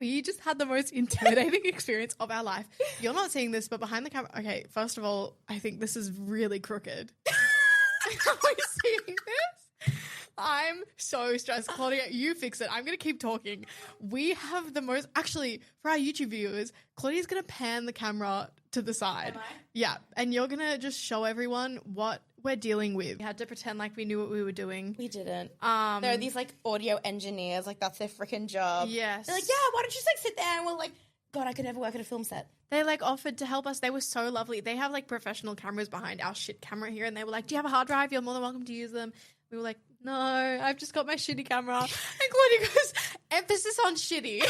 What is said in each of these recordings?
We just had the most intimidating experience of our life. You're not seeing this, but behind the camera. Okay, first of all, I think this is really crooked. Are we seeing this? I'm so stressed. Claudia, you fix it. I'm going to keep talking. We have the most... Actually, for our YouTube viewers, Claudia's going to pan the camera to the side. Am I? Yeah, and you're going to just show everyone what we're dealing with. We had to pretend like we knew what we were doing. We didn't. There are these, like, audio engineers. Like, that's their freaking job. Yes. They're like, yeah, why don't you just, like, sit there? And we're like, God, I could never work at a film set. They, like, offered to help us. They were so lovely. They have, like, professional cameras behind our shit camera here, and they were like, do you have a hard drive? You're more than welcome to use them. We were like, no, I've just got my shitty camera. And Claudia goes, emphasis on shitty.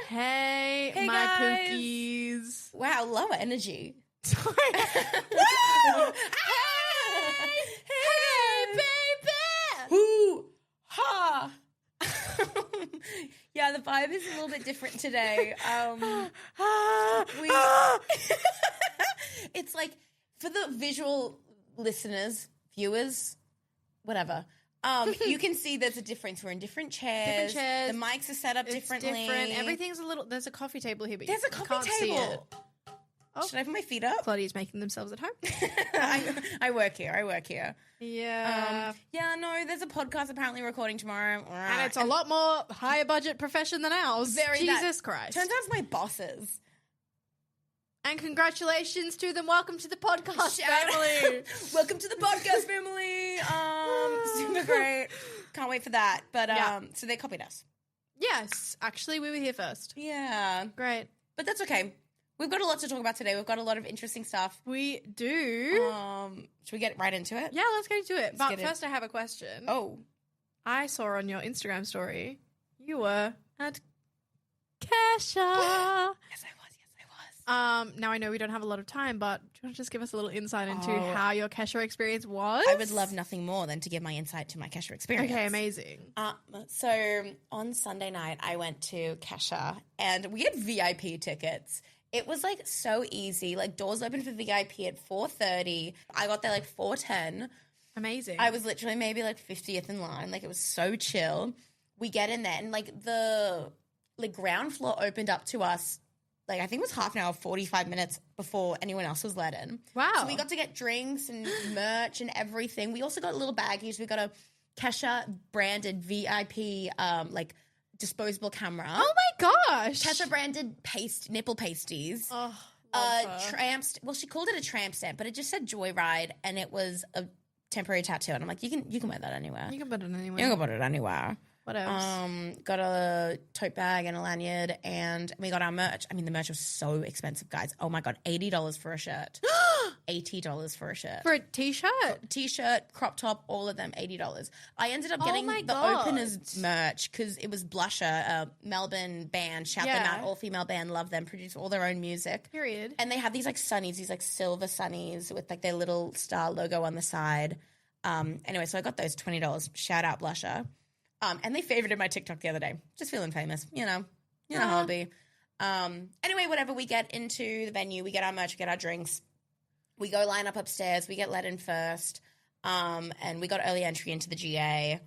Hey, Hey, my guys. pookies. Wow, lower energy. Sorry. Hey, baby! Hoo! Ha! Yeah, the vibe is a little bit different today. It's like, for the visual listeners, viewers, whatever, you can see there's a difference. We're in different chairs. The mics are set up differently. Different. Everything's a little... There's a coffee table here, but There's a you coffee can't see it. table. Oh. Should I put my feet up? Claudia's making themselves at home. I work here. Yeah. Yeah, no, there's a podcast apparently recording tomorrow. And it's a lot more higher budget profession than ours. Jesus Christ. Turns out it's my bosses. And congratulations to them. Welcome to the podcast family. Welcome to the podcast family. Super great. Can't wait for that. But so they copied us. Yes. Actually, we were here first. Yeah. Great. But that's okay. We've got a lot to talk about today. We've got a lot of interesting stuff. We do. Should we get right into it? Yeah, let's get into it. But first I have a question. Oh. I saw on your Instagram story you were at Kesha. Yes, I was. Now I know we don't have a lot of time, but do you want to just give us a little insight into how your Kesha experience was? I would love nothing more than to give my insight to my Kesha experience. Okay, amazing. So on Sunday night, I went to Kesha and we had VIP tickets. It was like so easy. Like doors open for VIP at 4:30. I got there like 4:10. Amazing. I was literally maybe like 50th in line. Like it was so chill. We get in there and like the ground floor opened up to us. Like, I think it was half an hour, 45 minutes before anyone else was let in. Wow. So we got to get drinks and merch and everything. We also got little baggies. We got a Kesha branded VIP, like, disposable camera. Oh my gosh. Kesha branded nipple pasties. Oh, well, she called it a tramp stamp, but it just said Joyride and it was a temporary tattoo. And I'm like, you can wear that anywhere. You can put it anywhere. You can put it anywhere. What else? Got a tote bag and a lanyard, and we got our merch. I mean, the merch was so expensive, guys. Oh my God, $80 for a shirt. $80 for a shirt. For a t-shirt? T-shirt, crop top, all of them, $80. I ended up getting the openers merch because it was Blusher, a Melbourne band. Shout them out, all-female band, love them, produce all their own music. Period. And they have these like sunnies, these like silver sunnies with like their little star logo on the side. Anyway, so I got those $20. Shout out Blusher. And they favorited my TikTok the other day. Just feeling famous, you know how it be. Anyway, whatever, we get into the venue, we get our merch, we get our drinks. We go line up upstairs, we get let in first. And we got early entry into the GA.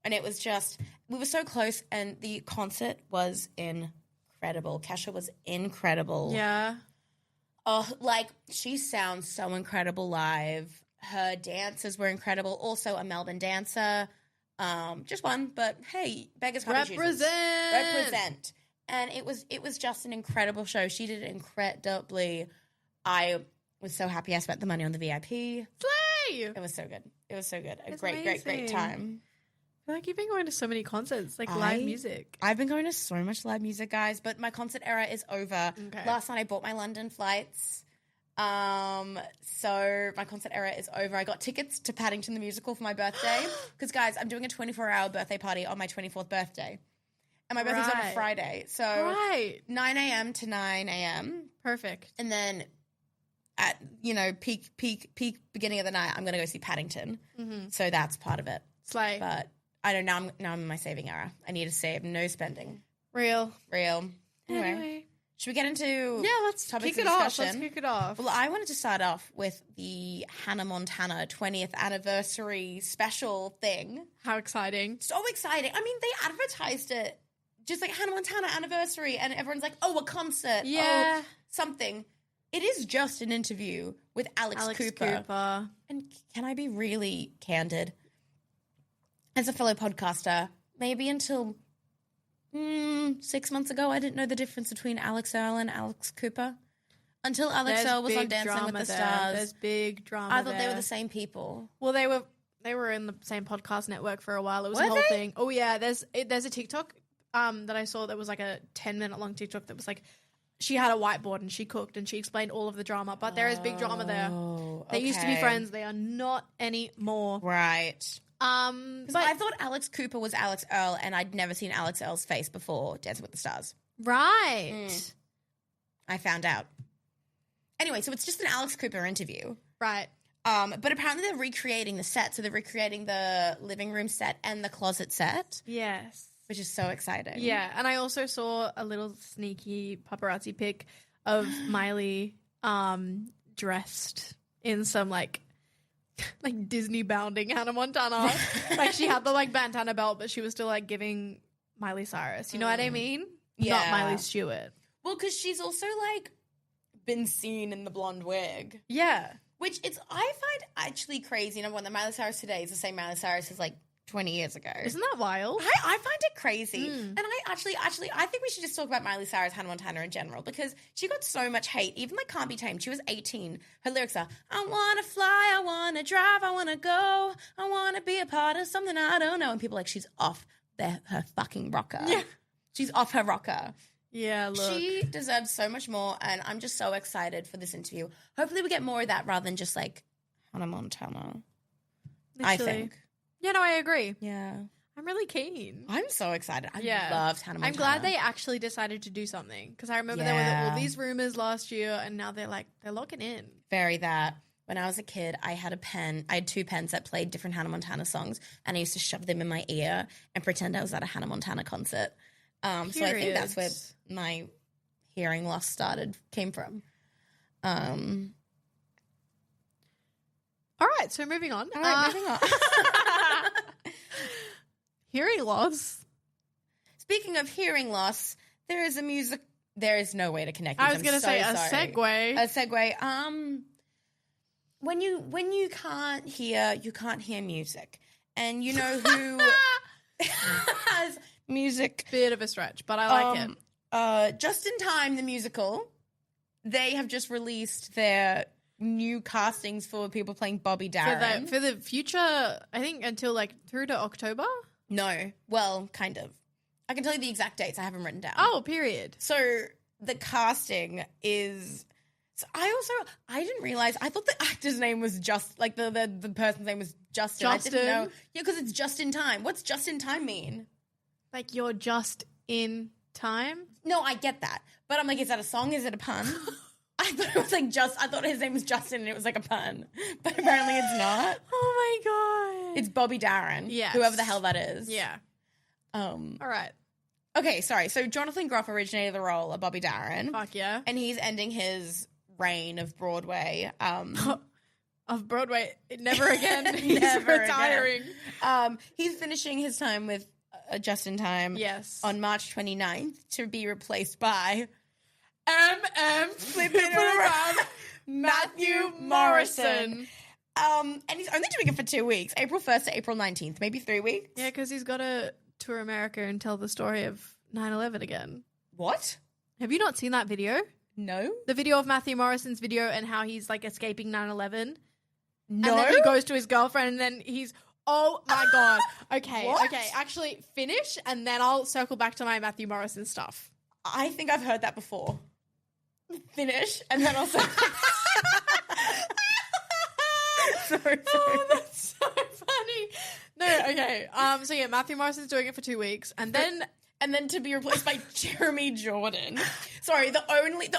And it was just, we were so close and the concert was incredible. Kesha was incredible. Yeah. Oh, like, she sounds so incredible live. Her dances were incredible. Also a Melbourne dancer. Just one, but hey, beggars can't be choosers. Represent. And it was just an incredible show. She did it incredibly. I was so happy I spent the money on the VIP. Slay! It was so good. A That's great amazing. time. I feel like you've been going to so many concerts, like live music. I've been going to so much live music, guys, but my concert era is over. Okay. Last night I bought my London flights. So my concert era is over. I got tickets to Paddington the Musical for my birthday. Because, guys, I'm doing a 24-hour birthday party on my 24th birthday. And my birthday's on a Friday. So 9 a.m. to 9 a.m. Perfect. And then at, peak beginning of the night, I'm going to go see Paddington. Mm-hmm. So that's part of it. Slay. But I don't know. Now I'm in my saving era. I need to save. No spending. Real. Anyway. Should we get into let's topics kick of it off. discussion? Let's kick it off. Well, I wanted to start off with the Hannah Montana 20th anniversary special thing. How exciting. So exciting. I mean, they advertised it just like Hannah Montana anniversary, and everyone's like, oh, a concert. Yeah. Oh, something. It is just an interview with Alex Cooper. And can I be really candid? As a fellow podcaster, maybe until 6 months ago, I didn't know the difference between Alex Earl and Alex Cooper. Until Alex Earl was on Dancing with the Stars. There's big drama I thought they were the same people. Well, they were in the same podcast network for a while. It was Were a whole they? thing. Oh yeah, there's a TikTok that I saw that was like a 10-minute long TikTok that was like she had a whiteboard and she cooked and she explained all of the drama. But there is big drama there. They used to be friends. They are not anymore. Right. But I thought Alex Cooper was Alex Earl, and I'd never seen Alex Earl's face before Dancing with the Stars. right. I found out. Anyway, so it's just an Alex Cooper interview. Right. But apparently they're recreating the set. So they're recreating the living room set and the closet set, Yes. which is so exciting. Yeah, and I also saw a little sneaky paparazzi pic of Miley dressed in some like Disney bounding Hannah Montana. Like she had the like bandana belt, but she was still like giving Miley Cyrus. You know what I mean? Yeah. Not Miley Stewart. Well, because she's also like been seen in the blonde wig, Yeah. which I find actually crazy. Number one, that Miley Cyrus today is the same Miley Cyrus as like 20 years ago. Isn't that wild? I find it crazy. And I actually, I think we should just talk about Miley Cyrus, Hannah Montana in general, because she got so much hate. Even like Can't Be Tamed, she was 18. Her lyrics are, I want to fly, I want to drive, I want to go, I want to be a part of something I don't know. And people are like, she's off her fucking rocker. Yeah. She's off her rocker. Yeah, look. She deserves so much more, and I'm just so excited for this interview. Hopefully we get more of that rather than just like Hannah Montana. I Literally. think. Yeah, no, I agree. Yeah. I'm really keen. I'm so excited. I Yeah. loved Hannah Montana. I'm glad they actually decided to do something because I remember there were all these rumors last year and now they're locking in. Very that. When I was a kid, I had two pens that played different Hannah Montana songs, and I used to shove them in my ear and pretend I was at a Hannah Montana concert. So I think that's where my hearing loss came from. All right, so moving on. All right, moving on. Hearing loss. Speaking of hearing loss, there is no way to connect these. I was going to say a segue. A segue. When you can't hear, you can't hear music. And you know who has music? Bit of a stretch, but I like it. Just in Time, the musical, they have just released their new castings for people playing Bobby Darin. For the future, I think until like through to October. No. Well, kind of. I can tell you the exact dates. I have them written down. Oh, period. So the casting is... So I didn't realize... I thought the actor's name was just... Like the person's name was Justin. I didn't know. Yeah, because it's Just in Time. What's Just in Time mean? Like you're just in time? No, I get that. But I'm like, is that a song? Is it a pun? I thought it was like I thought his name was Justin and it was like a pun. But apparently it's not. Oh my God. It's Bobby Darin. Yes. Whoever the hell that is. Yeah. All right. Okay, sorry. So Jonathan Groff originated the role of Bobby Darin. Fuck yeah. And he's ending his reign of Broadway. Of Broadway. Never again. He's Never retiring. Again. He's finishing his time with Just in Time. Yes. On March 29th to be replaced by flipping around Matthew Morrison. And he's only doing it for 2 weeks, April 1st to April 19th, maybe 3 weeks. Yeah, because he's got to tour America and tell the story of 9/11 again. What? Have you not seen that video? No. The video of Matthew Morrison's video and how he's like escaping 9/11? No. And then he goes to his girlfriend and then he's, oh my God. Okay, What? okay. Actually, finish and then I'll circle back to my Matthew Morrison stuff. I think I've heard that before. Finish, and then also... sorry. Oh, that's so funny. No, okay. So yeah, Matthew Morrison's doing it for 2 weeks, and then to be replaced by Jeremy Jordan. Sorry, the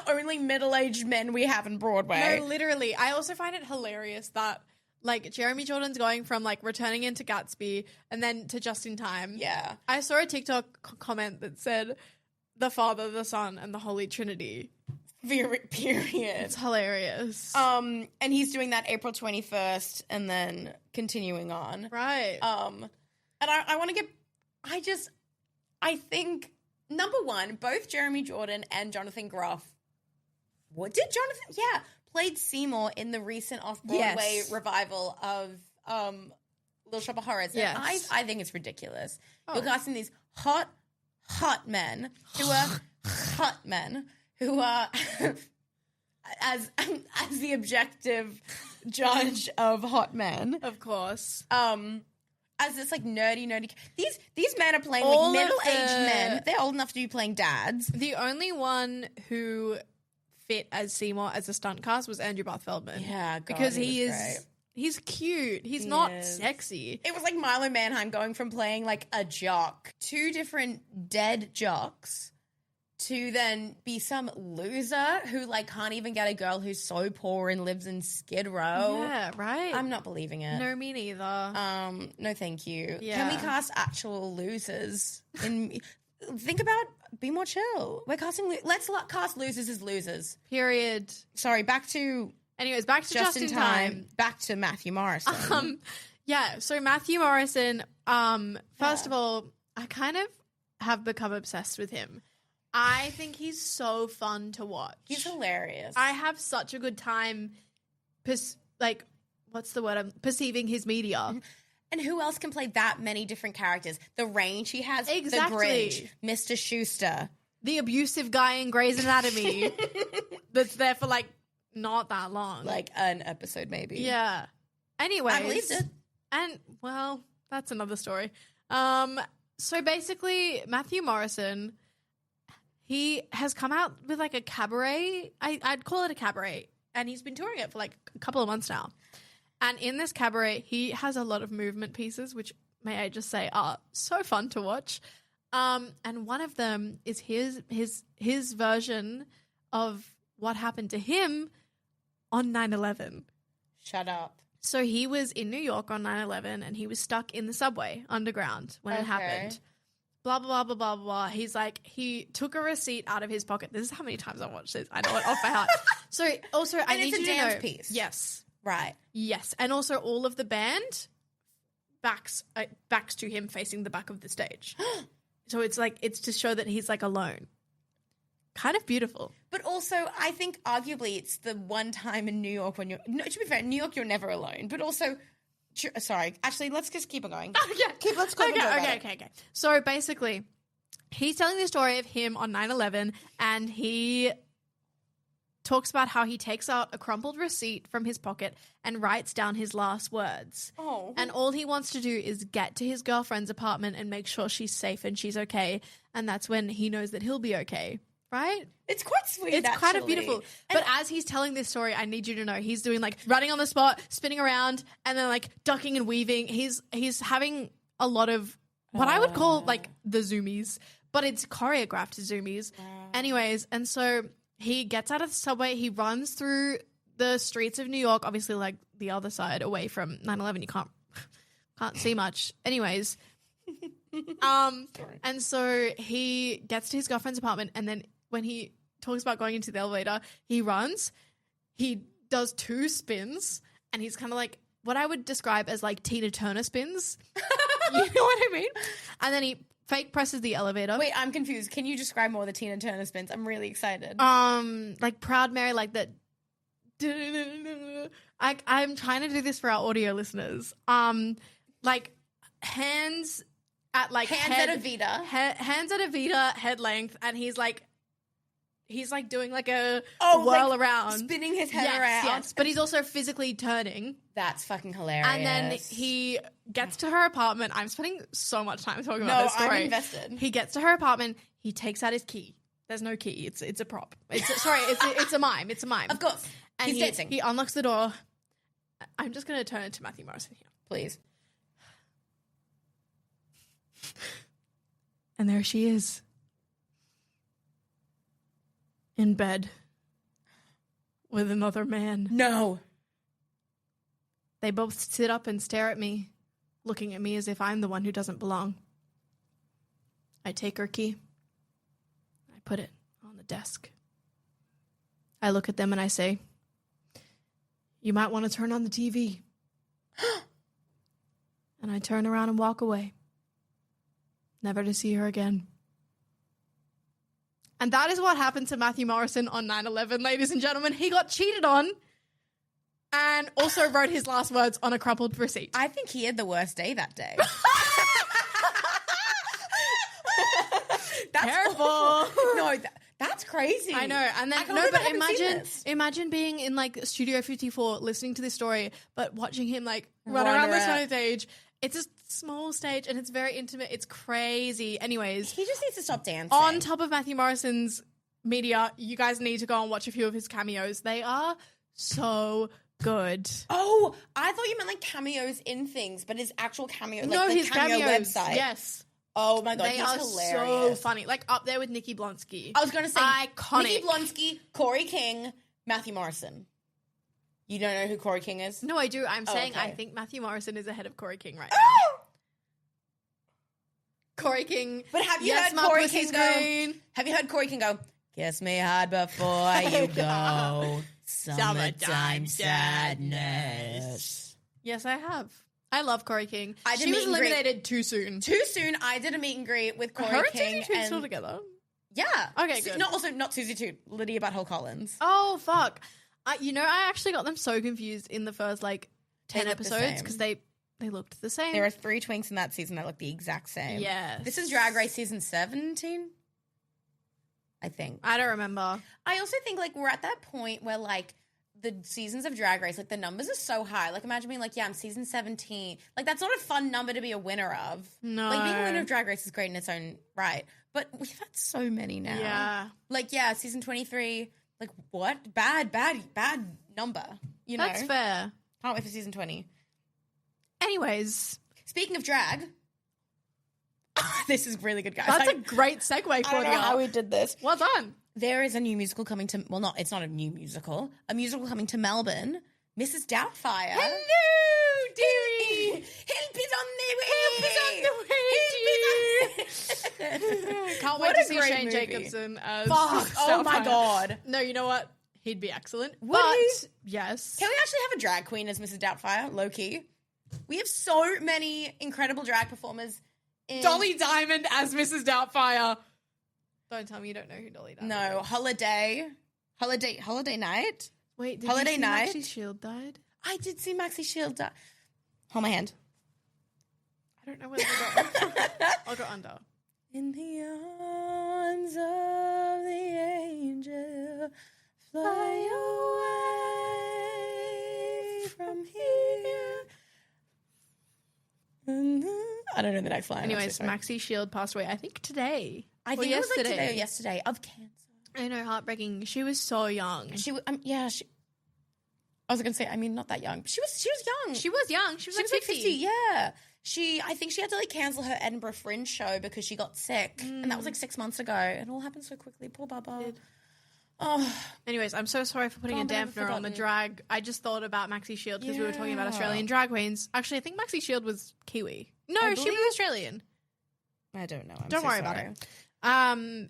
only middle-aged men we have in Broadway. no, literally. I also find it hilarious that like Jeremy Jordan's going from like returning into Gatsby and then to Just in Time. Yeah. I saw a TikTok comment that said the Father, the Son, and the Holy Trinity. Period. It's hilarious. And he's doing that April 21st and then continuing on. Right. And I want to get, I think, number one, both Jeremy Jordan and Jonathan Groff, played Seymour in the recent off-Broadway revival of Little Shop of Horrors. Yes. And I think it's ridiculous. You're casting these hot men who are as the objective judge of hot men, Of course. as this like nerdy. These men are playing All like of middle-aged the- men. They're old enough to be playing dads. The only one who fit as Seymour as a stunt cast was Andrew Barth Feldman. Yeah, God, because he was great. he's cute. He's not is. sexy. It was like Milo Manheim going from playing like a jock, two different dead jocks, to then be some loser who like can't even get a girl who's so poor and lives in Skid Row. Yeah, right. I'm not believing it. No, me neither. No, thank you. Yeah. Can we cast actual losers? Think about Be More Chill. We're casting. Let's cast losers as losers. Period. Sorry, back to Anyways, back to Just in Time. Back to Matthew Morrison. Yeah, so Matthew Morrison, first of all, I kind of have become obsessed with him. I think he's so fun to watch. He's hilarious. I have such a good time, what's the word? I'm perceiving his media. And who else can play that many different characters? The range he has. Exactly. The Grinch. Mr. Schuster. The abusive guy in Grey's Anatomy that's there for like not that long. Like an episode maybe. Yeah. Anyways. I believed it. And, well, that's another story. So basically, Matthew Morrison, he has come out with like a cabaret. I'd call it a cabaret. And he's been touring it for like a couple of months now. And in this cabaret, he has a lot of movement pieces, which, may I just say, are so fun to watch. And one of them is his version of what happened to him on 9/11. Shut up. So he was in New York on 9/11 and he was stuck in the subway underground when it happened. Blah, blah, blah, blah, blah, blah. He's like, he took a receipt out of his pocket. This is how many times I've watched this. I know it off by heart. So also, I need it's a you to dance know. piece. Yes. Right. Yes. And also all of the band backs to him facing the back of the stage. So it's like, it's to show that he's like alone. Kind of beautiful. But also, I think arguably it's the one time in New York when you're... No, to be fair, in New York, you're never alone. But also... Sorry. Actually, let's just keep it going. Oh, yeah. Let's go. Okay. So basically, he's telling the story of him on 9/11 and he talks about how he takes out a crumpled receipt from his pocket and writes down his last words. Oh. And all he wants to do is get to his girlfriend's apartment and make sure she's safe and she's okay. And that's when he knows that he'll be okay. Right? It's quite sweet, It's kind of actually. beautiful. But as he's telling this story, I need you to know he's doing like running on the spot, spinning around, and then like ducking and weaving. He's having a lot of what I would call like the zoomies, but it's choreographed zoomies. Anyways, and so he gets out of the subway, he runs through the streets of New York, obviously like the other side away from 9/11. You can't see much. Anyways, and so he gets to his girlfriend's apartment, and then when he talks about going into the elevator, he runs, he does 2 spins, and he's kind of like what I would describe as like Tina Turner spins. You know what I mean? And then he fake presses the elevator. Wait, I'm confused. Can you describe more the Tina Turner spins? I'm really excited. Like Proud Mary, like that. I'm trying to do this for our audio listeners. Like hands at like Hands at a Vita. hands at a Vita, head length, and he's like doing like a Oh, whirl like around, spinning his head yes, around. Yes, but he's also physically turning. That's fucking hilarious. And then he gets to her apartment. I'm spending so much time talking No, about this story. I'm invested. He gets to her apartment. He takes out his key. There's no key. It's a prop. It's a mime. It's a mime. Of course. And He's dancing. He unlocks the door. I'm just going to turn it to Matthew Morrison here. Please. And there she is. In bed. With another man. No. They both sit up and stare at me, looking at me as if I'm the one who doesn't belong. I take her key. I put it on the desk. I look at them and I say, you might want to turn on the TV. And I turn around and walk away. Never to see her again. And that is what happened to Matthew Morrison on 9/11, ladies and gentlemen. He got cheated on and also wrote his last words on a crumpled receipt. I think he had the worst day that day. That's Careful. No, that's crazy. I know. And then, no, but imagine being in like Studio 54 listening to this story, but watching him like run around the stage. It's a small stage and it's very intimate. It's crazy. Anyways. He just needs to stop dancing. On top of Matthew Morrison's media, you guys need to go and watch a few of his cameos. They are so good. Oh, I thought you meant like cameos in things, but his actual cameo, like no, the his cameo cameos, website. Yes. Oh my God, they he's are hilarious. so funny. Like up there with Nikki Blonsky. I was going to say iconic. Nikki Blonsky, Corey King, Matthew Morrison. You don't know who Corey King is? No, I do. I'm saying okay. I think Matthew Morrison is ahead of Corey King right now. Corey King. But have you heard Corey King go? Have you heard Corey King go? Kiss me hard before you go. Summertime sadness. Yes, I have. I love Corey King. She was eliminated too soon. Too soon. I did a meet and greet with Corey King. Her and Susie still together. Yeah. Okay, good. Not Susie too. Lydia Butthole Collins. Oh fuck! I actually got them so confused in the first like 10 episodes because they looked the same. There are 3 twinks in that season that look the exact same. Yes. This is Drag Race season 17. I think. I don't remember. I also think like we're at that point where like the seasons of Drag Race, like the numbers are so high. Like imagine being like, yeah, I'm season 17. Like that's not a fun number to be a winner of. No. Like being a winner of Drag Race is great in its own right. But we've had so many now. Yeah. Like, yeah, season 23. Like what? Bad number. You know? That's fair. Can't wait for season 20. Anyways. Speaking of drag. This is really good, guys. That's a great segue, Claudia. I don't know how we did this. Well done. There is a new musical coming to... Well, it's not a new musical. A musical coming to Melbourne. Mrs. Doubtfire. Hello, dearie. Help is on the way. Help is on the way. Can't wait to see Shane Jacobson as oh my God. No, you know what? He'd be excellent. Would he? Yes. Can we actually have a drag queen as Mrs. Doubtfire? Low-key. We have so many incredible drag performers. Dolly Diamond as Mrs. Doubtfire. Don't tell me you don't know who Dolly Diamond is. No, Holiday Night. Wait, did Holiday you see Night? Maxie Shield died? I did see Maxie Shield die. Hold my hand. I don't know whether I got I'll go under. In the arms of the angel, fly away from here. I don't know the next line. Anyways, Maxie Shield passed away, I think today. I think it was like today or yesterday, of cancer. I know, heartbreaking. She was so young. I was going to say, I mean, not that young, but she was young. She was young. She was like 50. 50, yeah. I think she had to like cancel her Edinburgh Fringe show because she got sick. And that was like 6 months ago. It all happened so quickly. Poor Baba. Oh. Anyways, I'm so sorry for putting a dampener on the drag. I just thought about Maxie Shield because we were talking about Australian drag queens. Actually, I think Maxie Shield was Kiwi. No, she was Australian. I don't know. Don't worry about it.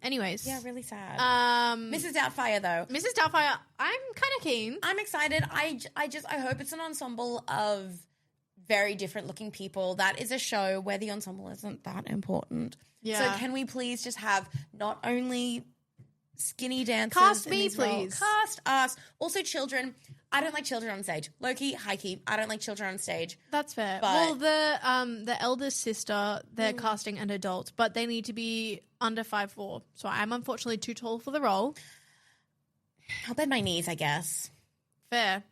Anyways. Yeah, really sad. Mrs. Doubtfire, though. Mrs. Doubtfire, I'm kind of keen. I'm excited. I hope it's an ensemble of very different looking people. That is a show where the ensemble isn't that important. Yeah. So can we please just have not only skinny dancers. Cast me, please. Cast us. Also, children. I don't like children on stage. Low-key, high-key. I don't like children on stage. That's fair. Well, the eldest sister, they're casting an adult, but they need to be under 5'4". So I'm unfortunately too tall for the role. I'll bend my knees, I guess. Fair.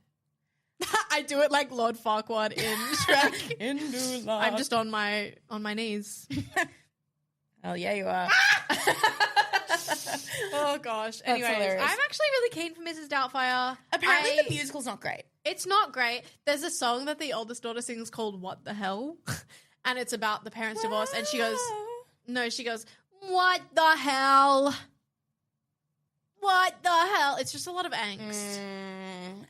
I do it like Lord Farquaad in Shrek. I'm just on my knees. Oh, yeah, you are. Oh, gosh. Anyways, I'm actually really keen for Mrs. Doubtfire. Apparently the musical's not great. It's not great. There's a song that the oldest daughter sings called What the Hell? And it's about the parents' divorce. And she goes, what the hell? What the hell? It's just a lot of angst.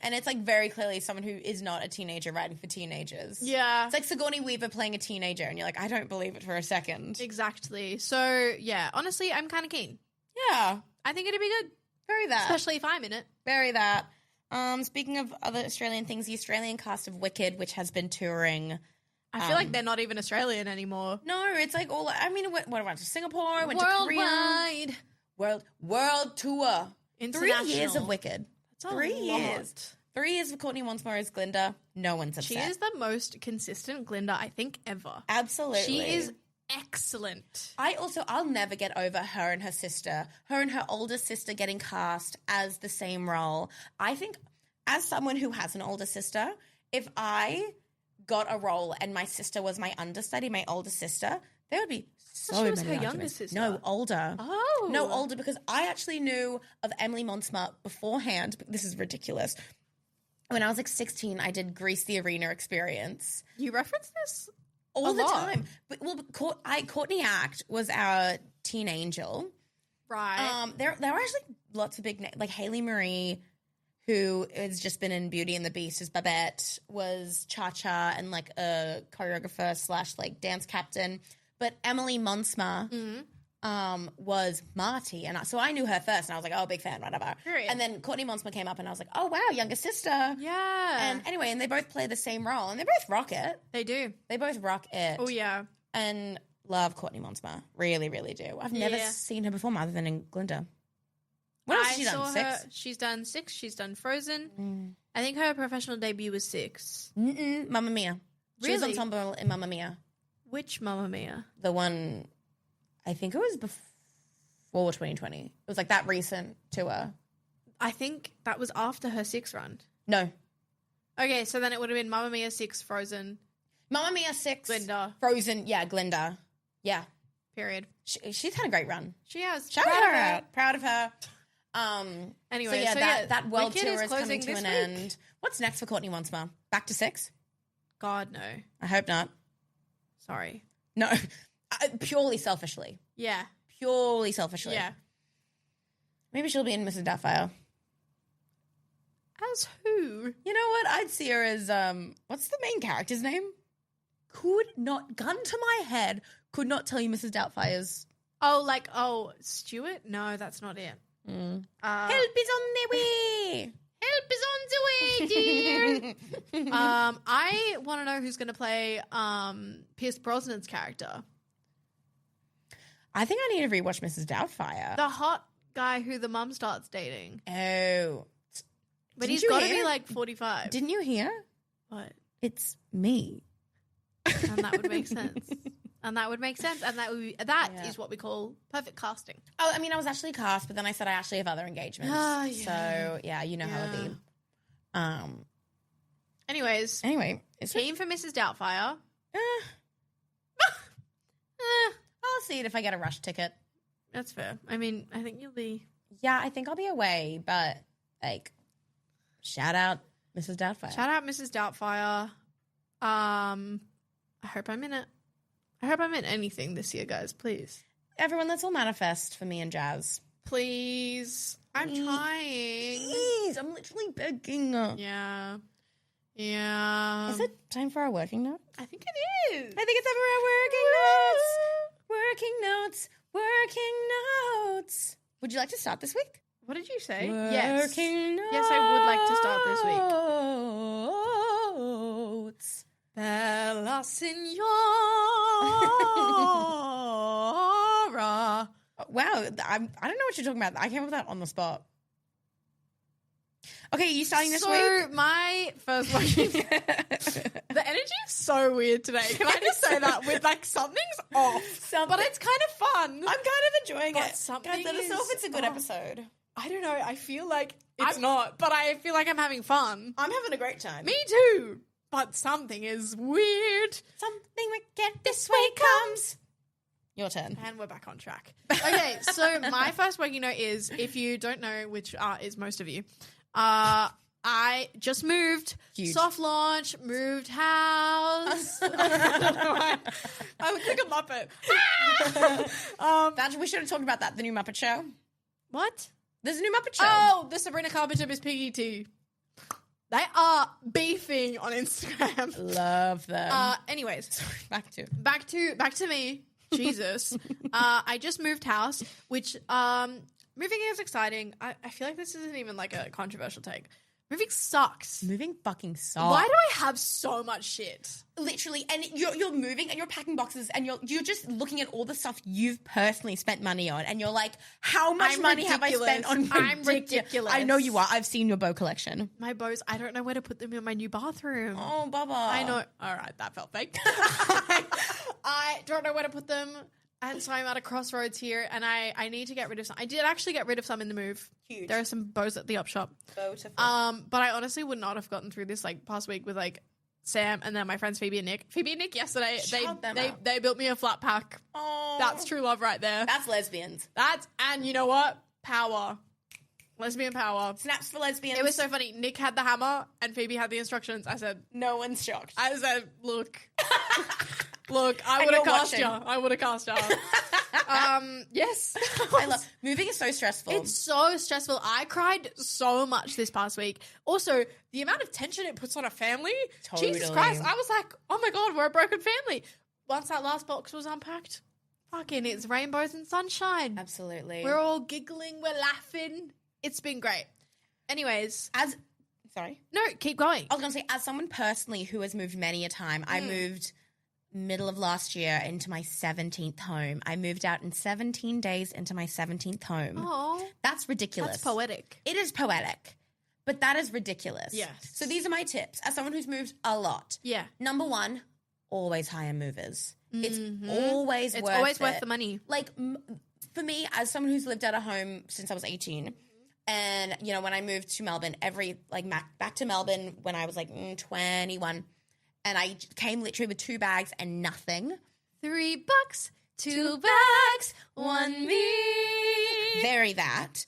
And it's like very clearly someone who is not a teenager writing for teenagers. Yeah. It's like Sigourney Weaver playing a teenager and you're like, I don't believe it for a second. Exactly. So, yeah, honestly, I'm kind of keen. Yeah. I think it'd be good, Very that. especially if I'm in it. Very that. Speaking of other Australian things, the Australian cast of Wicked, which has been touring. I feel like they're not even Australian anymore. No, it's like all. I mean, what went to Singapore, went to Korea, world tour. International. 3 years of Wicked. That's a 3 lot. years. 3 years of Courtney Monsmore as Glinda. No one's upset. She is the most consistent Glinda I think ever. Absolutely. She is excellent. I'll never get over her and her older sister getting cast as the same role. I think as someone who has an older sister, if I got a role and my sister was my understudy, my older sister, there would be so she was many her younger arguments. sister. No, older. Oh. No, older, because I actually knew of Emily Monsmart beforehand. This is ridiculous. When I was like 16, I did Grease the Arena experience. You reference this? All the lot. time. But, Courtney Act was our teen angel. Right. There were actually lots of big names, like Haley Marie, who has just been in Beauty and the Beast as Babette, was Cha-Cha and like a choreographer / like dance captain. But Emily Monsmar was Marty. And so I knew her first and I was like, oh, big fan, whatever. Period. And then Courtney Monsmar came up and I was like, oh, wow, younger sister. Yeah. And anyway, and they both play the same role and they both rock it. They do. They both rock it. Oh, yeah. And love Courtney Monsmar. Really, really do. I've never seen her before other than in Glinda. What else has she done? 6? She's done 6. She's done Frozen. I think her professional debut was 6. Mamma Mia. She was Really? ensemble in Mamma Mia. Which Mamma Mia? The one, I think it was before 2020. It was like that recent tour. I think that was after her 6 run. No. Okay, so then it would have been Mamma Mia 6, Frozen, Mamma Mia 6. Glinda. Frozen. Yeah, Glinda. Yeah. Period. She's had a great run. She has. Shout Proud of her her. out. Proud of her. Anyway, that world Wicked tour is coming closing to this an week. end. What's next for Courtney Monsmar? Back to 6? God, no. I hope not. Sorry. No. Purely selfishly. Yeah. Purely selfishly. Yeah. Maybe she'll be in Mrs. Doubtfire. As who? You know what? I'd see her as, what's the main character's name? Gun to my head, could not tell you Mrs. Doubtfire's. Oh, Stuart? No, that's not it. Help is on the way. Help is on the way, dear. I want to know who's going to play Pierce Brosnan's character. I think I need to rewatch Mrs. Doubtfire. The hot guy who the mum starts dating. Oh. But Didn't he's you got to hear? be like 45. Didn't you hear? What? It's me. And that would make sense. And that would make sense. And that is what we call perfect casting. Oh, I mean, I was actually cast, but then I said I actually have other engagements. Ah, yeah. So, yeah, you know how it be. Anyways, Anyway. team for Mrs. Doubtfire. I'll see it if I get a rush ticket. That's fair. I mean, I think you'll be... Yeah, I think I'll be away, but, like, shout out Mrs. Doubtfire. Shout out Mrs. Doubtfire. I hope I'm in it. I hope I'm in anything this year, guys. Please. Everyone, let's all manifest for me and Jazz. Please. I'm trying. Please, I'm literally begging. Yeah. Yeah. Is it time for our working note? I think it is. I think it's time for our working notes. Working notes. Working notes. Would you like to start this week? What did you say? Working Yes. notes. Yes, I would like to start this week. Notes. Bella Signora. Wow, I don't know what you're talking about. I came up with that on the spot. Okay, you starting this week? So my first working the energy is so weird today. Can I just say that with like something's off, but it's kind of fun. I'm kind of enjoying But it. something Guys, let us know if is it's a good off. episode. I don't know. I feel like it's not, but I feel like I'm having fun. I'm having a great time. Me too. But something is weird. Something wicked this way comes. Your turn. And we're back on track. Okay, so my first working note is, if you don't know, which is most of you, I just moved. Huge. Soft launch, moved house. I don't know why. I look like a Muppet. We should have talked about that. The new Muppet Show. What? There's a new Muppet Show. Oh, the Sabrina Carpenter Miss Piggy tea. They are beefing on Instagram. Love them. Anyways, Back to back to me. Jesus. I just moved house, which moving is exciting. I feel like this isn't even like a controversial take. Moving sucks. Moving fucking sucks. Why do I have so much shit? Literally, and you're moving and you're packing boxes and you're just looking at all the stuff you've personally spent money on, and you're like, how much money have I spent on? I'm ridiculous. I know you are. I've seen your bow collection. My bows, I don't know where to put them in my new bathroom. Oh, Baba. I know. All right, that felt fake. I don't know where to put them. And so I'm at a crossroads here, and I need to get rid of some. I did actually get rid of some in the move. Huge. There are some bows at the op shop. Beautiful. But I honestly would not have gotten through this like past week with like Sam and then my friends Phoebe and Nick. Phoebe and Nick yesterday, they built me a flat pack. Oh, That's true love right there. That's lesbians. And you know what? Power. Lesbian power. Snaps for lesbians. It was so funny. Nick had the hammer and Phoebe had the instructions. I said, no one's shocked. I said, look, I would have cast you. I would have cast you. Yes. I love moving is so stressful. It's so stressful. I cried so much this past week. Also, the amount of tension it puts on a family. Totally. Jesus Christ. I was like, oh my God, we're a broken family. Once that last box was unpacked, fucking it's rainbows and sunshine. Absolutely. We're all giggling. We're laughing. It's been great. Anyways. Sorry. No, keep going. I was going to say, as someone personally who has moved many a time, I moved middle of last year into my 17th home. I moved out in 17 days into my 17th home. Oh. That's ridiculous. That's poetic. It is poetic, but that is ridiculous. Yes. So these are my tips as someone who's moved a lot. Yeah. Number one, always hire movers. It's always worth the money. Like for me, as someone who's lived out of home since I was 18, and you know, when I moved to Melbourne, back to Melbourne when I was like 21, and I came literally with 2 bags and nothing. $3, 2 bags, 1 me. Very that.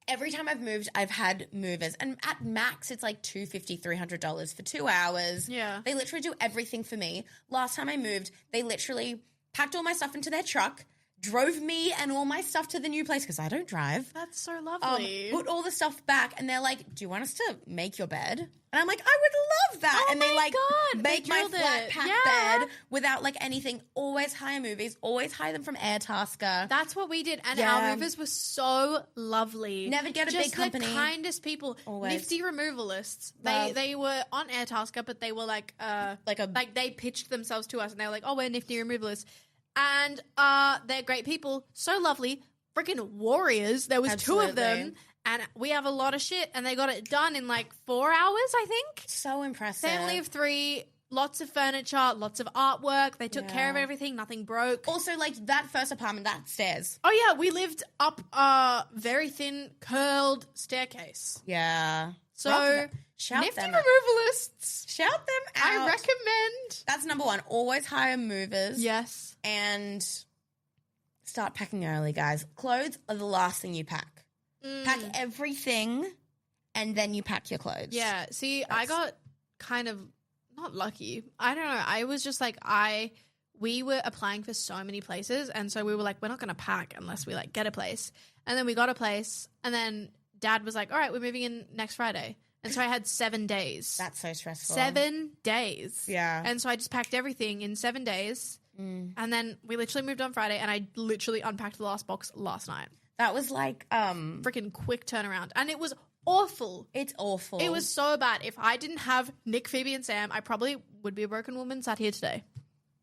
Every time I've moved, I've had movers. And at max, it's like $250, $300 for 2 hours. Yeah. They literally do everything for me. Last time I moved, they literally packed all my stuff into their truck, drove me and all my stuff to the new place because I don't drive. That's so lovely. Put all the stuff back, and they're like, do you want us to make your bed? And I'm like, I would love that. Oh and they my God. make They my drilled flat it. pack Yeah. bed without like anything. Always hire movies. Always hire them from Airtasker. That's what we did. And Yeah. our movers were so lovely. Never get a Just big company. the kindest people. Always. Nifty removalists. Love. They were on Airtasker, but they were like they pitched themselves to us and they were like, oh, we're Nifty removalists. And they're great people. So lovely. Freaking warriors. There was Absolutely. 2 of them. And we have a lot of shit. And they got it done in like 4 hours, I think. So impressive. Family of 3. Lots of furniture. Lots of artwork. They took care of everything. Nothing broke. Also, like that first apartment, that stairs. Oh, yeah. We lived up a very thin, curled staircase. Yeah. So, Shout Nifty them out. removalists. Shout them out. I recommend. That's number one. Always hire movers. Yes. And start packing early, guys. Clothes are the last thing you pack. Pack everything, and then you pack your clothes. Yeah. See, I got kind of not lucky. I don't know. I was just like, we were applying for so many places. And so we were like, we're not going to pack unless we like get a place. And then we got a place. And then Dad was like, all right, we're moving in next Friday. And so I had 7 days. That's so stressful. 7 days. Yeah. And so I just packed everything in 7 days. And then we literally moved on Friday and I literally unpacked the last box last night. That was like Freaking quick turnaround. And it was awful. It's awful. It was so bad. If I didn't have Nick, Phoebe, and Sam, I probably would be a broken woman sat here today.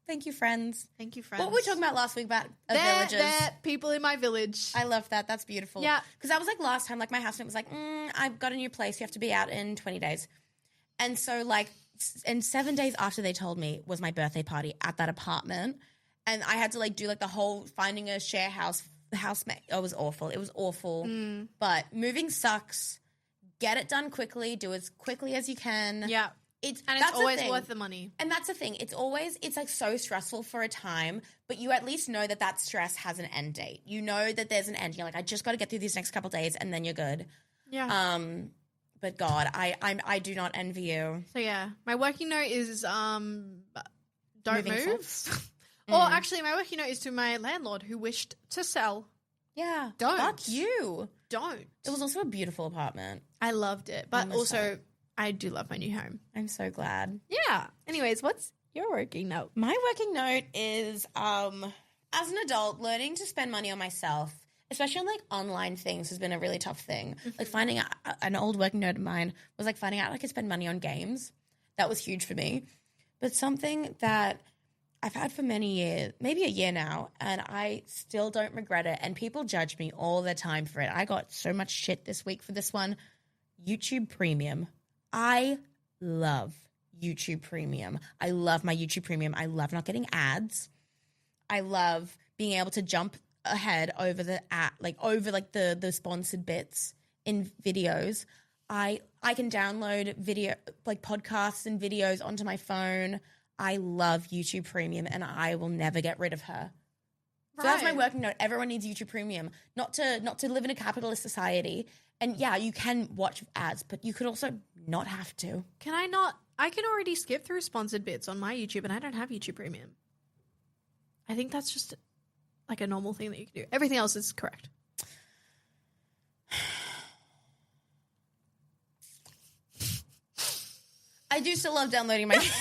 Thank you, friends. Thank you, friends. What were we talking about last week about villages? They're people in my village. I love that. That's beautiful. Yeah. Because that was like last time, like my housemate was like, I've got a new place. You have to be out in 20 days. And so like, and 7 days after they told me was my birthday party at that apartment. And I had to like do like the whole finding a share housemate. It was awful. It was awful. But moving sucks. Get it done quickly. Do as quickly as you can. Yeah. It's always worth the money. And that's the thing. It's like so stressful for a time, but you at least know that stress has an end date. You know that there's an end. You're like, I just got to get through these next couple of days and then you're good. Yeah. But God, I do not envy you. So yeah, my working note is don't Moving move. Or actually, my working note is to my landlord who wished to sell. Yeah. Don't. Fuck you. Don't. It was also a beautiful apartment. I loved it, but I'm also I do love my new home. I'm so glad. Yeah. Anyways, what's Your working note. My working note is, as an adult, learning to spend money on myself, especially on like online things, has been a really tough thing. Like finding out, an old working note of mine was like finding out I could spend money on games. That was huge for me. But something that I've had for many years, maybe a year now, and I still don't regret it. And people judge me all the time for it. I got so much shit this week for this one. YouTube Premium. I love YouTube Premium. I love my YouTube Premium. I love not getting ads. I love being able to jump ahead over the the sponsored bits in videos. I can download video like podcasts and videos onto my phone. I love YouTube Premium and I will never get rid of her. So that's my working note. Everyone needs YouTube Premium. Not to live in a capitalist society. And yeah, you can watch ads, but you could also not have to. Can I not? I can already skip through sponsored bits on my YouTube and I don't have YouTube Premium. I think that's just like a normal thing that you can do. Everything else is correct. I do still love downloading my YouTube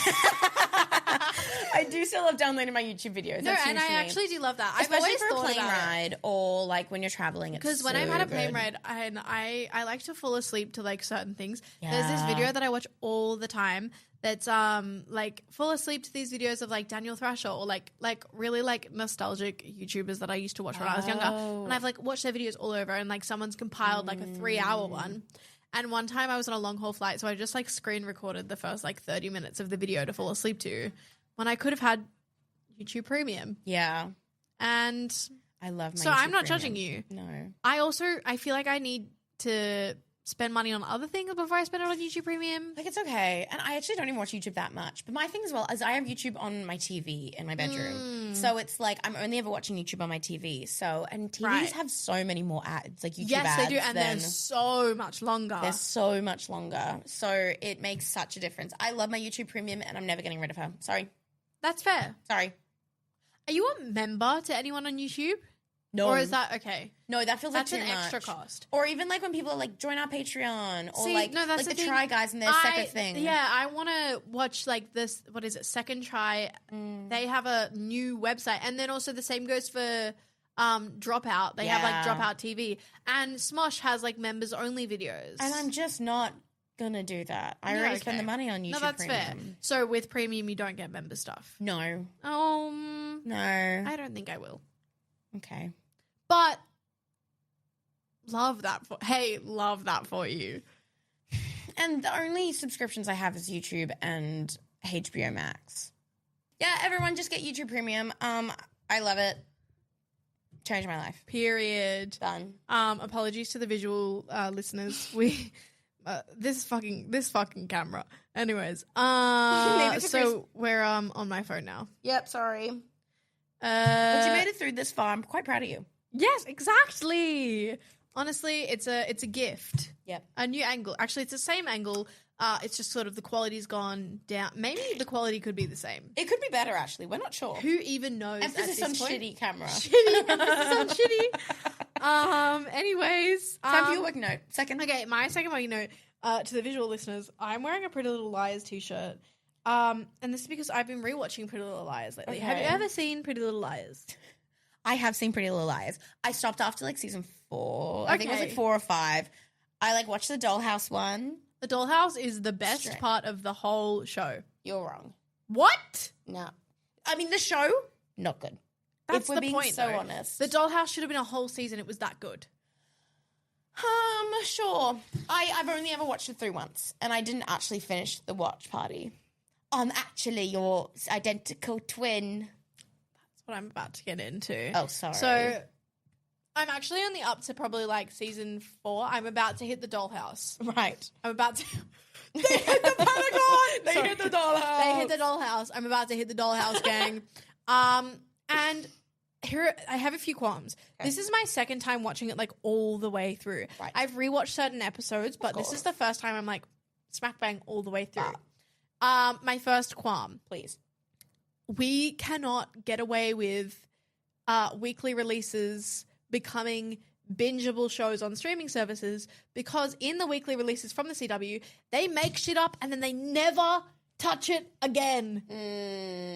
videos. No, and I actually do love that. Especially I've for a always plane thought about ride or like when you're traveling. Because when I've had a plane ride and I like to fall asleep to like certain things. Yeah. There's this video that I watch all the time that's like fall asleep to these videos of like Daniel Thrasher or like really like nostalgic YouTubers that I used to watch when I was younger. And I've like watched their videos all over and like someone's compiled like a 3-hour one. And one time I was on a long haul flight, so I just like screen recorded the first like 30 minutes of the video to fall asleep to when I could have had YouTube Premium. Yeah. And I love my So YouTube I'm not Premium. judging you. No. I feel like I need to spend money on other things before I spend it on YouTube Premium. Like, it's okay. And I actually don't even watch YouTube that much. But my thing as well is I have YouTube on my TV in my bedroom. So it's like I'm only ever watching YouTube on my TV. So, and TVs have so many more ads, like YouTube ads. Yes, they do. And they're so much longer. They're so much longer. So it makes such a difference. I love my YouTube Premium and I'm never getting rid of her. Sorry. That's fair. Sorry. Are you a member to anyone on YouTube? No. Or is that okay? No, that feels That's like too an much. extra cost. Or even like when people are like, join our Patreon or that's the thing. Try Guys and their second thing. Yeah, I want to watch like this, what is it, Second Try. They have a new website. And then also the same goes for Dropout. They have like Dropout TV. And Smosh has like members only videos. And I'm just not going to do that. I already spend the money on YouTube No, that's Premium. fair. So with Premium, you don't get member stuff? No. No. I don't think I will. Okay. But love that for you. And the only subscriptions I have is YouTube and HBO Max. Yeah, everyone just get YouTube Premium. I love it. Changed my life. Period. Done. Apologies to the visual listeners. We this fucking camera. Anyways, so we're on my phone now. Yep, sorry. But you made it through this far. I'm quite proud of you. Yes, exactly. Honestly, it's a gift. Yep. A new angle. Actually, it's the same angle. It's just sort of the quality's gone down. Maybe the quality could be the same. It could be better, actually. We're not sure. Who even knows? Emphasis on shitty camera. Emphasis on shitty. Anyways. Time for your working note. Second. Okay, my second working note to the visual listeners. I'm wearing a Pretty Little Liars t-shirt. And this is because I've been rewatching Pretty Little Liars lately. Okay. Have you ever seen Pretty Little Liars? I have seen Pretty Little Liars. I stopped after like season 4. I think it was like 4 or 5. I like watched the Dollhouse one. The Dollhouse is the best part of the whole show. You're wrong. What? No. I mean, the show, not good. That's if we're the being point, so though. honest. The Dollhouse should have been a whole season. It was that good. Sure. I've only ever watched it through once, and I didn't actually finish the watch party. I'm actually your identical twin. That's what I'm about to get into. Oh, sorry. So I'm actually only up to probably like season 4. I'm about to hit the Dollhouse. Right. I'm about to... They hit the Pentagon! They hit the Dollhouse! They hit the Dollhouse. I'm about to hit the Dollhouse, gang. And here, I have a few qualms. Okay. This is my second time watching it like all the way through. Right. I've rewatched certain episodes, but this is the first time I'm like smack bang all the way through. My first qualm. Please. We cannot get away with weekly releases becoming bingeable shows on streaming services because in the weekly releases from the CW, they make shit up and then they never touch it again.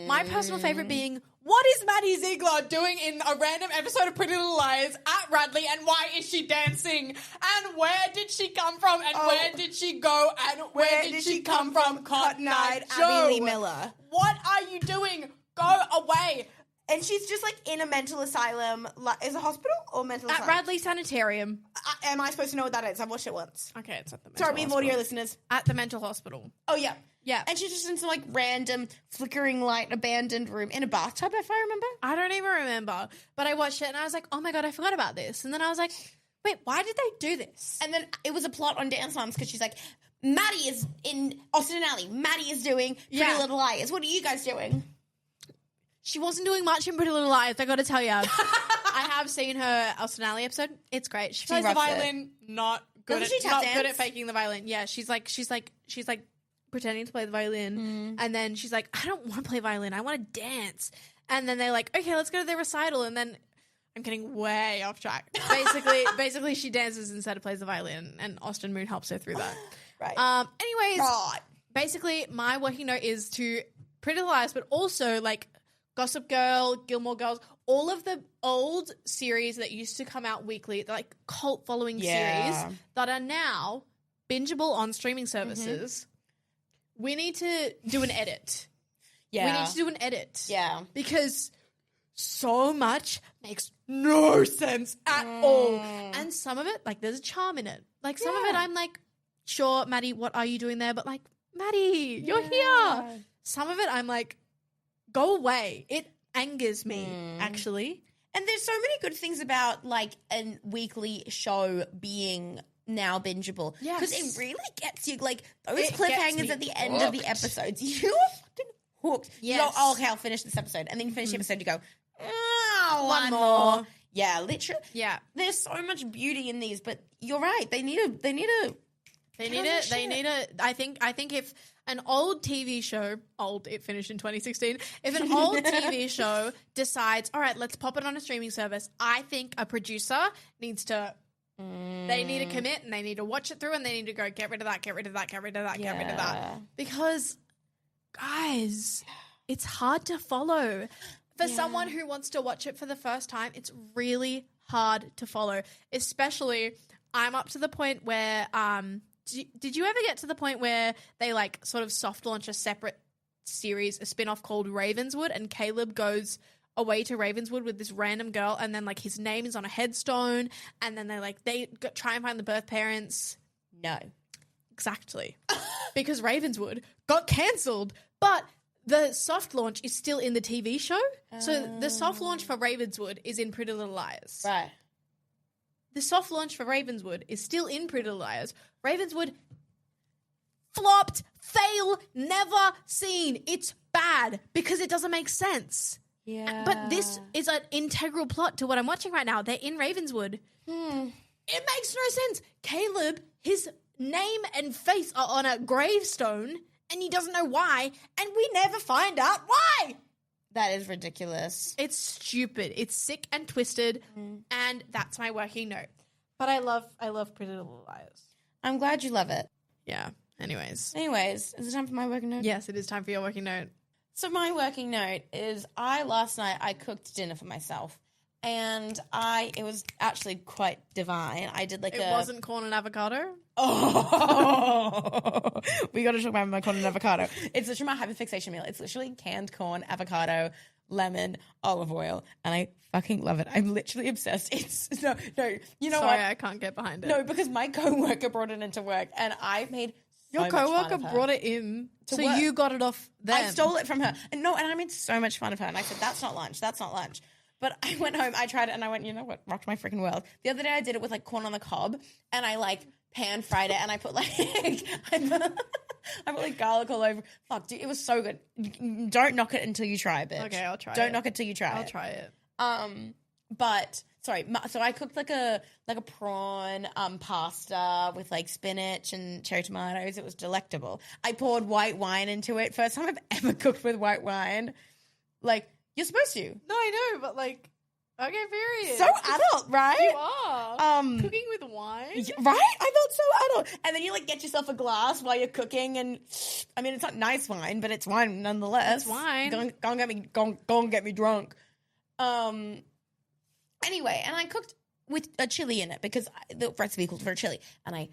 My personal favorite being, what is Maddie Ziegler doing in a random episode of Pretty Little Liars at Radley, and why is she dancing? And where did she come from? And where did she go? And where did she come from? Cotton-eyed Abby Lee Miller. What are you doing? Go away. And she's just like in a mental asylum. Is it a hospital or mental asylum? At Radley Sanitarium. Am I supposed to know what that is? I've watched it once. Okay, it's at the mental Sorry, we have hospital. audio listeners. At the mental hospital. Oh, yeah. Yeah. And she's just in some like random flickering light abandoned room in a bathtub, if I remember. I don't even remember. But I watched it and I was like, oh my God, I forgot about this. And then I was like, wait, why did they do this? And then it was a plot on Dance Moms because she's like, Maddie is in Austin and Ally. Maddie is doing Pretty Little Liars. What are you guys doing? She wasn't doing much in Pretty Little Liars, I got to tell you. I have seen her Austin Alley episode. It's great. She plays the violin, not good at faking the violin. Yeah, she's like pretending to play the violin, and then she's like, I don't want to play violin. I want to dance. And then they're like, okay, let's go to the recital. And then I'm getting way off track. Basically, she dances instead of plays the violin, and Austin Moon helps her through that. Right. Anyways, basically, my working note is to Pretty Little Liars, but also like Gossip Girl, Gilmore Girls, all of the old series that used to come out weekly, like cult following series that are now bingeable on streaming services. We need to do an edit. Yeah. We need to do an edit. Yeah. Because so much makes no sense at all. And some of it, like, there's a charm in it. Like, some of it I'm like, sure, Maddie, what are you doing there? But like, Maddie, you're here. Some of it I'm like, go away. It angers me, actually. And there's so many good things about, like, a weekly show being now bingeable. Yes. Because it really gets you, like, those cliffhangers at the end of the episodes. You're fucking hooked. Yes. You go, oh, okay, I'll finish this episode. And then you finish the episode, you go, one more. Yeah, literally. Yeah. There's so much beauty in these, but you're right. They need a I think if an old TV show, it finished in 2016, if an old TV show decides, all right, let's pop it on a streaming service, I think a producer needs to, they need to commit and they need to watch it through and they need to go, get rid of that, get rid of that, get rid of that, get rid of that. Because, guys, it's hard to follow. For someone who wants to watch it for the first time, it's really hard to follow. Especially, I'm up to the point where, did you ever get to the point where they like sort of soft launch a separate series, a spin-off called Ravenswood, and Caleb goes away to Ravenswood with this random girl, and then like his name is on a headstone, and then they try and find the birth parents? No. Exactly. Because Ravenswood got cancelled, but the soft launch is still in the TV show. So the soft launch for Ravenswood is in Pretty Little Liars. Right. The soft launch for Ravenswood is still in Pretty Little Liars. Ravenswood flopped, fail, never seen. It's bad because it doesn't make sense. Yeah. But this is an integral plot to what I'm watching right now. They're in Ravenswood. It makes no sense. Caleb, his name and face are on a gravestone and he doesn't know why, and we never find out why. That is ridiculous. It's stupid. It's sick and twisted, and that's my working note. But I love Pretty Little Liars. I'm glad you love it. Yeah. Anyways, is it time for my working note? Yes, it is time for your working note. So my working note is last night I cooked dinner for myself, and it was actually quite divine. I did like It wasn't corn and avocado? Oh, we got to talk about my corn and avocado. It's literally my hyperfixation meal. It's literally canned corn, avocado, lemon, olive oil, and I fucking love it. I'm literally obsessed. It's no, you know what? Sorry, I can't get behind it. No, because my coworker brought it into work, and I made your coworker brought it in, so work. You got it off them. I stole it from her, and I made so much fun of her, and I said, "That's not lunch. That's not lunch." But I went home, I tried it, and I went, you know what? Rocked my freaking world. The other day, I did it with like corn on the cob, and I like pan fried it, and I put like I put like garlic all over. Fuck, dude, it was so good. Don't knock it until you try it, bitch. Okay, I'll try it. Don't knock it till you try it. I'll try it. But sorry, so I cooked like a prawn pasta with like spinach and cherry tomatoes. It was delectable. I poured white wine into it. First time I've ever cooked with white wine. Like, you're supposed to. No, I know, but like, Okay, period. So adult, right? You are. Um, Cooking with wine? Right? I felt so adult. And then you like get yourself a glass while you're cooking, and I mean, it's not nice wine, but it's wine nonetheless. It's wine. Go and get me drunk. Anyway, and I cooked with a chili in it because the recipe called for a chili, and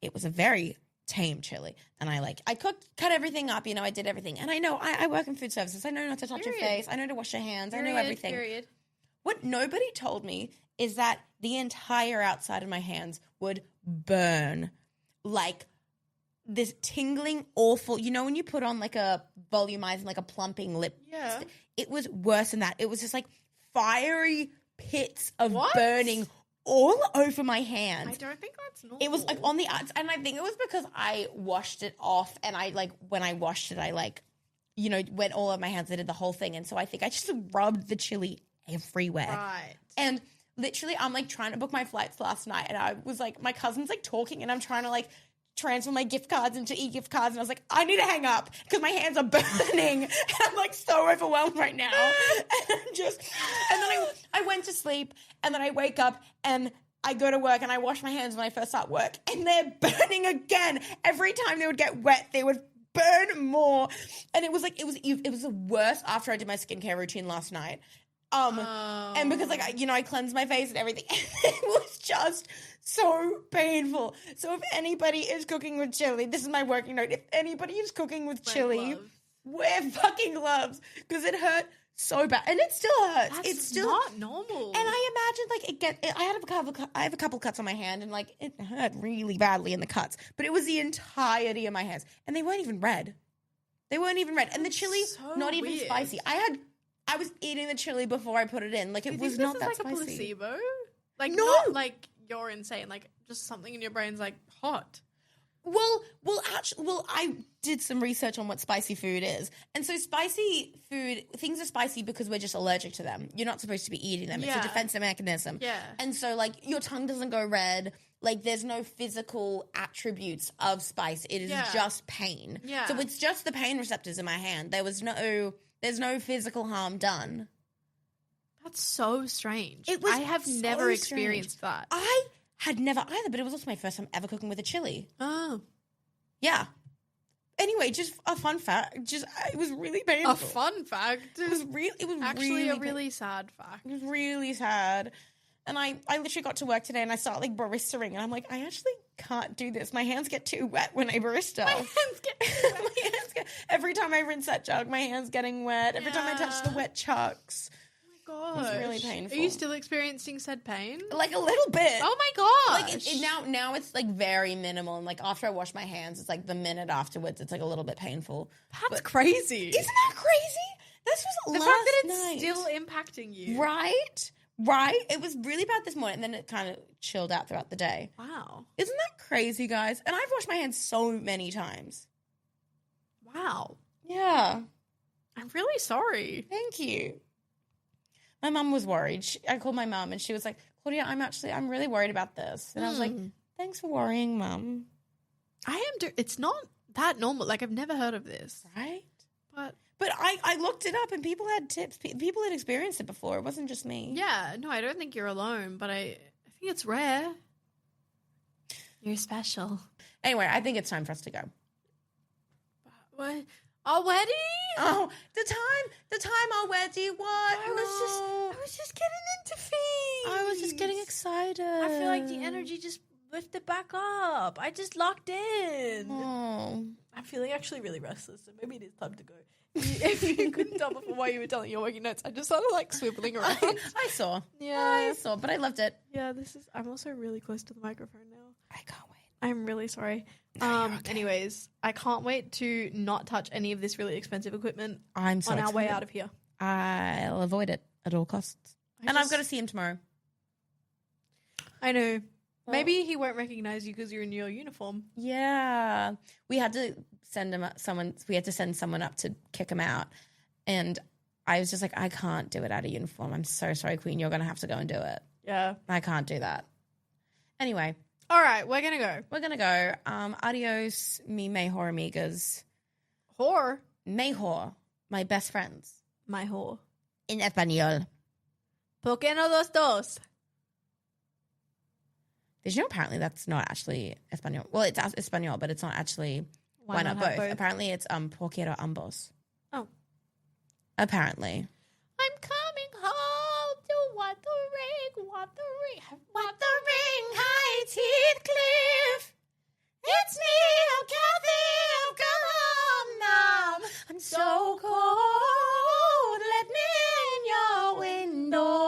it was a very tame chili, and I cut everything up. I did everything, and I know I work in food services. I know not to touch your face. I know to wash your hands. I know everything. Period. What nobody told me is that the entire outside of my hands would burn like this tingling, awful. You know when you put on like a volumizing, like a plumping lip? Yeah. It was worse than that. It was just like fiery pits of What? burning all over my hands. I don't think that's normal. It was like on the outside, and I think it was because I washed it off, and when I washed it, I went all over my hands. I did the whole thing, and so I think I just rubbed the chili everywhere. Right. And literally, I'm like trying to book my flights last night, and I was like, my cousin's like talking, and I'm trying to like transfer my gift cards into e-gift cards, and I was like, I need to hang up because my hands are burning, and I'm like so overwhelmed right now. And then I went to sleep, and then I wake up, and I go to work, and I wash my hands when I first start work, and they're burning again. Every time they would get wet, they would burn more, and it was the worst after I did my skincare routine last night. And because I cleansed my face and everything, it was just so painful. So if anybody is cooking with chili, this is my working note. If anybody is cooking with chili, wear fucking gloves because it hurt so bad, and it still hurts. That's it's still not normal. And I imagine I have a couple cuts on my hand, and like it hurt really badly in the cuts, but it was the entirety of my hands, and they weren't even red. And the chili, not even weird. spicy. I was eating the chili before I put it in. Like, it was not that spicy. Like a placebo? Like, No! not like you're insane. Like, just something in your brain's like hot. Well, I did some research on what spicy food is. And so spicy food, things are spicy because we're just allergic to them. You're not supposed to be eating them. It's a Yeah. defensive mechanism. Yeah. And so, like, your tongue doesn't go red. Like, there's no physical attributes of spice. It is just pain. Yeah. So it's just the pain receptors in my hand. There's no physical harm done. That's so strange. It was I have so never strange. experienced that. I had never either, but it was also my first time ever cooking with a chili. Oh. Yeah. Anyway, just a fun fact. It was really painful. A fun fact. It was actually a really sad fact. It was really sad. And I literally got to work today, and I start like baristaing, and I'm like, I actually can't do this. My hands get too wet when I barista. My hands get too wet. Every time I rinse that jug, my hand's getting wet. Every time I touch the Yeah. wet chucks. Oh It was really painful. Are you still experiencing said pain? Like a little bit. Oh my gosh. Like now it's like very minimal, and like after I wash my hands, it's like the minute afterwards, it's like a little bit painful. That's crazy. Isn't that crazy? This was the last fact that it's night. still impacting you. Right? It was really bad this morning, and then it kind of chilled out throughout the day. Wow. Isn't that crazy, guys? And I've washed my hands so many times. Wow. Yeah. I'm really sorry. Thank you. My mum was worried. I called my mum, and she was like, Claudia, I'm really worried about this. And I was like, thanks for worrying, Mum. It's not that normal. Like, I've never heard of this. Right? But I looked it up, and people had tips. People had experienced it before. It wasn't just me. yeah, no, I don't think you're alone, but I think it's rare. You're special. Anyway, I think it's time for us to go. What? Already? Oh, the time already. What? I was just getting into things. I was just getting excited. I feel like the energy just lifted back up. I just locked in. Oh. I'm feeling actually really restless, so maybe it is time to go. If you couldn't tell before while you were telling your working notes, I just started like swiveling around. I saw. Yeah. I saw, but I loved it. Yeah, I'm also really close to the microphone now. I can't wait. I'm really sorry. No, you're okay. Anyways, I can't wait to not touch any of this really expensive equipment I'm so on our way excited. out of here. I'll avoid it at all costs. I've got to see him tomorrow. I know. Well- Maybe he won't recognize you because you're in your uniform. Yeah. We had to send someone up to kick him out. And I was just like, I can't do it out of uniform. I'm so sorry, Queen. You're going to have to go and do it. Yeah. I can't do that. Anyway. All right, we're going to go. We're going to go. Adios, mi mejor amigas. Whore. Mejor, my best friends. My whore. In español. ¿Por qué no los dos? Did you know apparently that's not actually Espanol? Well, it's Espanol, but it's not actually why not have both? Apparently it's por quiero ambos. Oh. Apparently. I'm coming home to what the ring, High Heathcliff. It's me, oh Kathy, come home now. I'm so cold, let me in your window.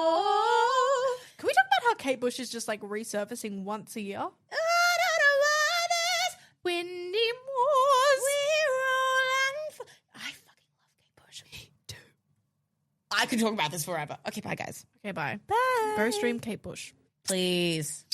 Can we talk about how Kate Bush is just like resurfacing once a year? I don't know why this Windy Moors. I fucking love Kate Bush. Me too. I could talk about this forever. Okay, bye guys. Okay, bye. Bye. Go stream Kate Bush. Please.